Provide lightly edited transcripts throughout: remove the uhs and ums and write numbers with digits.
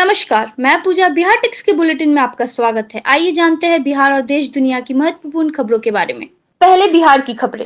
नमस्कार, मैं पूजा। बिहार टिक्स के बुलेटिन में आपका स्वागत है। आइए जानते हैं बिहार और देश दुनिया की महत्वपूर्ण खबरों के बारे में। पहले बिहार की खबरें।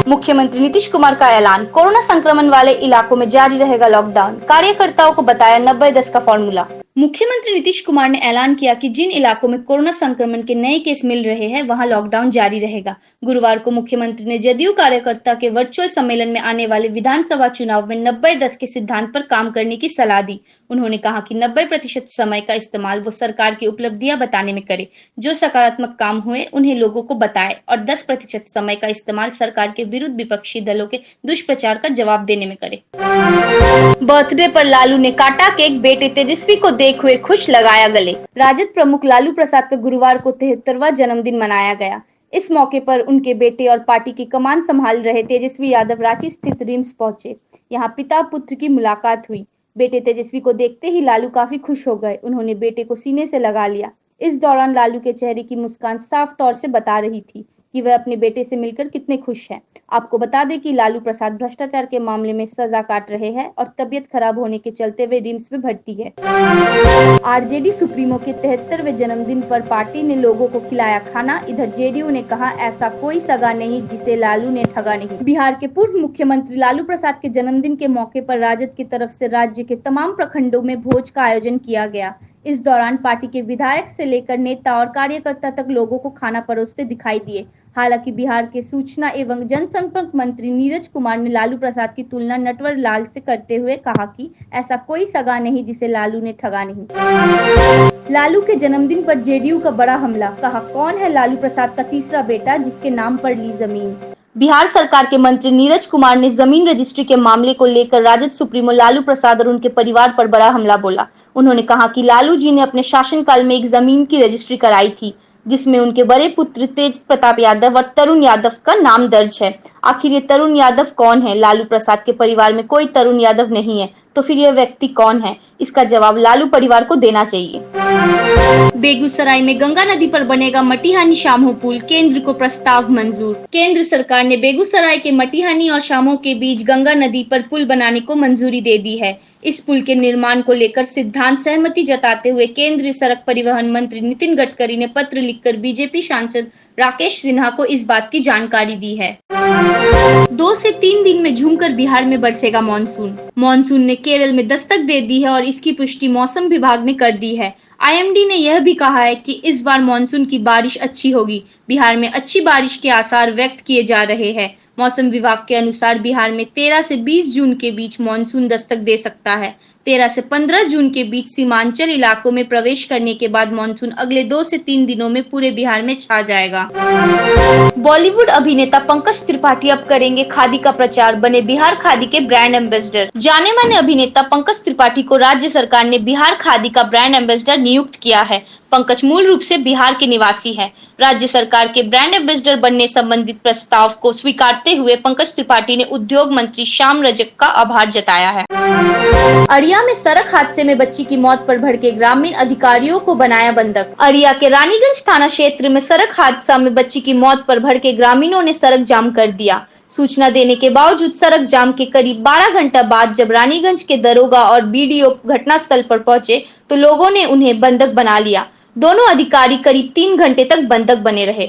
मुख्यमंत्री नीतीश कुमार का ऐलान, कोरोना संक्रमण वाले इलाकों में जारी रहेगा लॉकडाउन। कार्यकर्ताओं को बताया 90-10 का फॉर्मूला। मुख्यमंत्री नीतीश कुमार ने ऐलान किया कि जिन इलाकों में कोरोना संक्रमण के नए केस मिल रहे हैं, वहां लॉकडाउन जारी रहेगा। गुरुवार को मुख्यमंत्री ने जदयू कार्यकर्ता के वर्चुअल सम्मेलन में आने वाले विधानसभा चुनाव में 90-10 के सिद्धांत पर काम करने की सलाह दी। उन्होंने कहा कि 90% समय का इस्तेमाल वो सरकार की उपलब्धियां बताने में करे, जो सकारात्मक काम हुए उन्हें लोगों को बताए, और 10% समय का इस्तेमाल सरकार के विरुद्ध विपक्षी दलों के दुष्प्रचार का जवाब देने में करे। बर्थडे पर लालू ने काटा केक, बेटे तेजस्वी को देख हुए खुश, लगाया गले। राजद प्रमुख लालू प्रसाद का गुरुवार को 73वां जन्मदिन मनाया गया। इस मौके पर उनके बेटे और पार्टी की कमान संभाल रहे तेजस्वी यादव रांची स्थित रिम्स पहुंचे। यहां पिता पुत्र की मुलाकात हुई। बेटे तेजस्वी को देखते ही लालू काफी खुश हो गए। उन्होंने बेटे को सीने से लगा लिया। इस दौरान लालू के चेहरे की मुस्कान साफ तौर से बता रही थी कि वह अपने बेटे से मिलकर कितने खुश हैं। आपको बता दें कि लालू प्रसाद भ्रष्टाचार के मामले में सजा काट रहे हैं और तबीयत खराब होने के चलते वे रिम्स में भर्ती है। आरजेडी सुप्रीमो के 73वें जन्मदिन पर पार्टी ने लोगों को खिलाया खाना। इधर जेडीयू ने कहा, ऐसा कोई सगा नहीं जिसे लालू ने ठगा नहीं। बिहार के पूर्व मुख्यमंत्री लालू प्रसाद के जन्मदिन के मौके पर राजद की तरफ से राज्य के तमाम प्रखंडों में भोज का आयोजन किया गया। इस दौरान पार्टी के विधायक से लेकर नेता और कार्यकर्ता तक लोगों को खाना परोसते दिखाई दिए। हालांकि बिहार के सूचना एवं जनसंपर्क मंत्री नीरज कुमार ने लालू प्रसाद की तुलना नटवर लाल से करते हुए कहा कि ऐसा कोई सगा नहीं जिसे लालू ने ठगा नहीं। लालू के जन्मदिन पर जेडीयू का बड़ा हमला, कहा कौन है लालू प्रसाद का तीसरा बेटा जिसके नाम पर ली जमीन। बिहार सरकार के मंत्री नीरज कुमार ने जमीन रजिस्ट्री के मामले को लेकर राजद सुप्रीमो लालू प्रसाद और उनके परिवार पर बड़ा हमला बोला। उन्होंने कहा कि लालू जी ने अपने शासनकाल में एक जमीन की रजिस्ट्री कराई थी, जिसमें उनके बड़े पुत्र तेज प्रताप यादव और तरुण यादव का नाम दर्ज है। आखिर ये तरुण यादव कौन है? लालू प्रसाद के परिवार में कोई तरुण यादव नहीं है, तो फिर यह व्यक्ति कौन है? इसका जवाब लालू परिवार को देना चाहिए। बेगूसराय में गंगा नदी पर बनेगा मटिहानी शामो पुल, केंद्र को प्रस्ताव मंजूर। केंद्र सरकार ने बेगूसराय के मटिहानी और शामो के बीच गंगा नदी पर पुल बनाने को मंजूरी दे दी है। इस पुल के निर्माण को लेकर सिद्धांत सहमति जताते हुए केंद्रीय सड़क परिवहन मंत्री नितिन गडकरी ने पत्र लिखकर बीजेपी सांसद राकेश सिन्हा को इस बात की जानकारी दी है। 2 से 3 दिन में झूमकर बिहार में बरसेगा मानसून। मानसून ने केरल में दस्तक दे दी है और इसकी पुष्टि मौसम विभाग ने कर दी है। आईएमडी ने यह भी कहा है कि इस बार मानसून की बारिश अच्छी होगी। बिहार में अच्छी बारिश के आसार व्यक्त किए जा रहे हैं। मौसम विभाग के अनुसार बिहार में 13 से 20 जून के बीच मानसून दस्तक दे सकता है। 13 से 15 जून के बीच सीमांचल इलाकों में प्रवेश करने के बाद मानसून अगले 2 से 3 दिनों में पूरे बिहार में छा जाएगा। बॉलीवुड अभिनेता पंकज त्रिपाठी अब करेंगे खादी का प्रचार, बने बिहार खादी के ब्रांड एम्बेसडर। जाने माने अभिनेता पंकज त्रिपाठी को राज्य सरकार ने बिहार खादी का ब्रांड एम्बेसडर नियुक्त किया है। पंकज मूल रूप से बिहार के निवासी हैं। राज्य सरकार के ब्रांड एम्बेसडर बनने संबंधित प्रस्ताव को स्वीकारते हुए पंकज त्रिपाठी ने उद्योग मंत्री श्याम रजक का आभार जताया है। अरिया में सड़क हादसे में बच्ची की मौत पर भड़के ग्रामीण, अधिकारियों को बनाया बंधक। अरिया के रानीगंज थाना क्षेत्र में सड़क हादसा में बच्ची की मौत पर भड़के ग्रामीणों ने सड़क जाम कर दिया। सूचना देने के बावजूद सड़क जाम के करीब 12 घंटा बाद जब रानीगंज के दरोगा और बीडीओ घटनास्थल पर पहुंचे तो लोगों ने उन्हें बंधक बना लिया। दोनों अधिकारी करीब 3 घंटे तक बंधक बने रहे।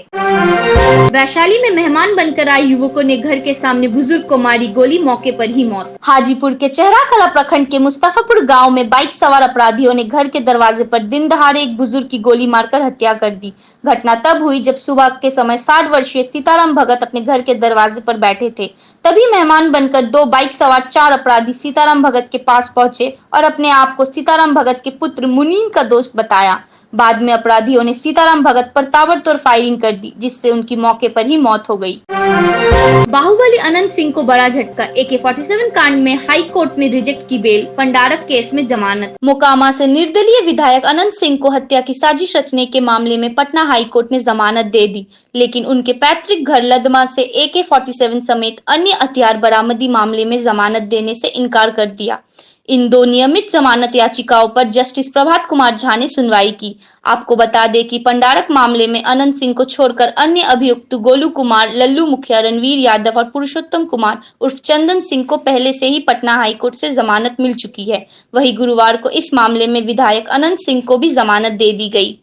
वैशाली में मेहमान बनकर आए युवकों ने घर के सामने बुजुर्ग को मारी गोली, मौके पर ही मौत। हाजीपुर के चेहरा कला प्रखंड के मुस्तफापुर गांव में बाइक सवार अपराधियों ने घर के दरवाजे पर दिन दहाड़े एक बुजुर्ग की गोली मारकर हत्या कर दी। घटना तब हुई जब सुबह के समय 60 वर्षीय सीताराम भगत अपने घर के दरवाजे पर बैठे थे। तभी मेहमान बनकर 2 बाइक सवार 4 अपराधी सीताराम भगत के पास पहुंचे और अपने आप को सीताराम भगत के पुत्र मुनीम का दोस्त बताया। बाद में अपराधियों ने सीताराम भगत पर ताबड़तोड़ फायरिंग कर दी, जिससे उनकी मौके पर ही मौत हो गई। बाहुबली अनंत सिंह को बड़ा झटका, AK-47 कांड में हाई कोर्ट ने रिजेक्ट की बेल, पंडारक केस में जमानत। मोकामा से निर्दलीय विधायक अनंत सिंह को हत्या की साजिश रचने के मामले में पटना हाई कोर्ट ने जमानत दे दी, लेकिन उनके पैतृक घर लदमा से AK-47 समेत अन्य हथियार बरामदी मामले में जमानत देने से इनकार कर दिया। इन 2 नियमित जमानत याचिकाओं पर जस्टिस प्रभात कुमार झा ने सुनवाई की। आपको बता दें कि पंडारक मामले में अनंत सिंह को छोड़कर अन्य अभियुक्त गोलू कुमार, लल्लू मुखिया, रणवीर यादव और पुरुषोत्तम कुमार उर्फ चंदन सिंह को पहले से ही पटना हाईकोर्ट से जमानत मिल चुकी है। वहीं गुरुवार को इस मामले में विधायक अनंत सिंह को भी जमानत दे दी गई।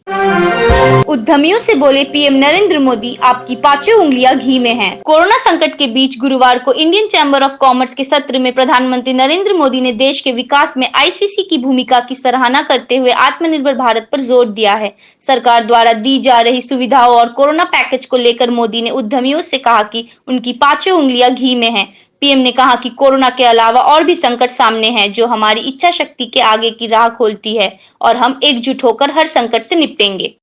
उद्यमियों से बोले पीएम नरेंद्र मोदी, आपकी पांचों उंगलियां घी में हैं। कोरोना संकट के बीच गुरुवार को इंडियन चैम्बर ऑफ कॉमर्स के सत्र में प्रधानमंत्री नरेंद्र मोदी ने देश के विकास में आईसीसी की भूमिका की सराहना करते हुए आत्मनिर्भर भारत पर जोर दिया है। सरकार द्वारा दी जा रही सुविधाओं और कोरोना पैकेज को लेकर मोदी ने उद्यमियों से कहा कि उनकी पांचों उंगलियां घी में हैं। पीएम ने कहा कि कोरोना के अलावा और भी संकट सामने हैं जो हमारी इच्छा शक्ति के आगे की राह खोलती है और हम एकजुट होकर हर संकट से निपटेंगे।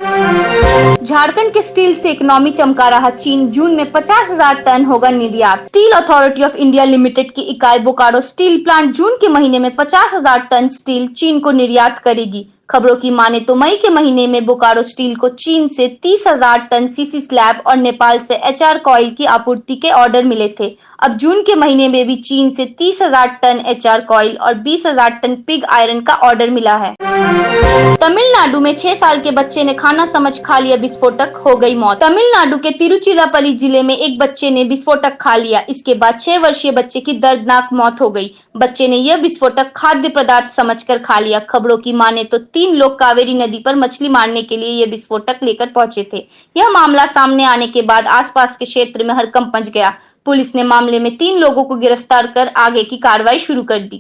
झारखंड के स्टील से इकोनॉमी चमका रहा चीन जून में 50,000 टन होगा निर्यात। Steel authority of India limited की इकाई बोकारो स्टील प्लांट जून के महीने में 50,000 टन स्टील चीन को निर्यात करेगी। खबरों की माने तो मई के महीने में बोकारो स्टील को चीन से 30,000 टन सीसी स्लैब और नेपाल से एचआर कॉइल की आपूर्ति के ऑर्डर मिले थे। अब जून के महीने में भी चीन से 30,000 टन एचआर कॉइल और 20,000 टन पिग आयरन का ऑर्डर मिला है। तमिलनाडु में 6 साल के बच्चे ने खाना समझ खा लिया विस्फोटक, हो गई मौत। तमिलनाडु के तिरुचिरापल्ली जिले में एक बच्चे ने विस्फोटक खा लिया। इसके बाद 6 वर्षीय बच्चे की दर्दनाक मौत हो गई। बच्चे ने यह विस्फोटक खाद्य पदार्थ समझकर खा लिया। खबरों की माने तो 3 लोग कावेरी नदी पर मछली मारने के लिए यह विस्फोटक लेकर पहुंचे थे। यह मामला सामने आने के बाद आसपास के क्षेत्र में हड़कंप मच गया। पुलिस ने मामले में 3 लोगों को गिरफ्तार कर आगे की कार्रवाई शुरू कर दी।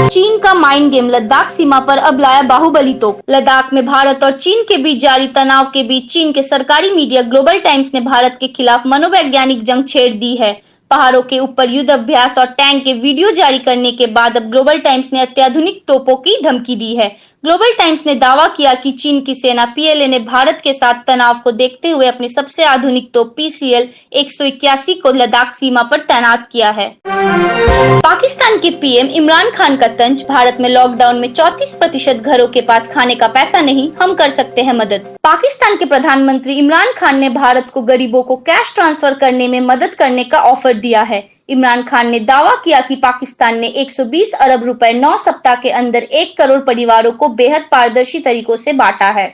चीन का माइंड गेम, लद्दाख सीमा पर अब लाया बाहुबली तोप। लद्दाख में भारत और चीन के बीच जारी तनाव के बीच चीन के सरकारी मीडिया ग्लोबल टाइम्स ने भारत के खिलाफ मनोवैज्ञानिक जंग छेड़ दी है। पहाड़ों के ऊपर युद्ध अभ्यास और टैंक के वीडियो जारी करने के बाद अब ग्लोबल टाइम्स ने अत्याधुनिक तोपों की धमकी दी है। ग्लोबल टाइम्स ने दावा किया कि चीन की सेना पीएलए ने भारत के साथ तनाव को देखते हुए अपने सबसे आधुनिक तोप पीसीएल 181 को लद्दाख सीमा पर तैनात किया है। पाकिस्तान के पीएम इमरान खान का तंज, भारत में लॉकडाउन में 34% घरों के पास खाने का पैसा नहीं, हम कर सकते हैं मदद। पाकिस्तान के प्रधानमंत्री इमरान खान ने भारत को गरीबों को कैश ट्रांसफर करने में मदद करने का ऑफर दिया है। इमरान खान ने दावा किया कि पाकिस्तान ने 120 अरब रुपए 9 सप्ताह के अंदर 1 करोड़ परिवारों को बेहद पारदर्शी तरीकों से बांटा है।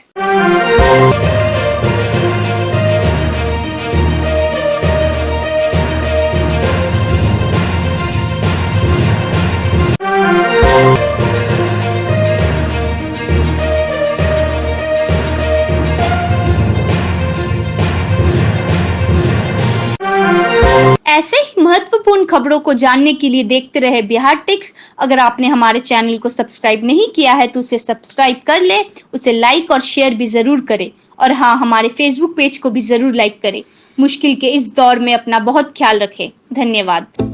ऐसे ही महत्वपूर्ण खबरों को जानने के लिए देखते रहे बिहार टिक्स। अगर आपने हमारे चैनल को सब्सक्राइब नहीं किया है तो उसे सब्सक्राइब कर ले, उसे लाइक और शेयर भी जरूर करें और हाँ, हमारे फेसबुक पेज को भी जरूर लाइक करें। मुश्किल के इस दौर में अपना बहुत ख्याल रखें। धन्यवाद।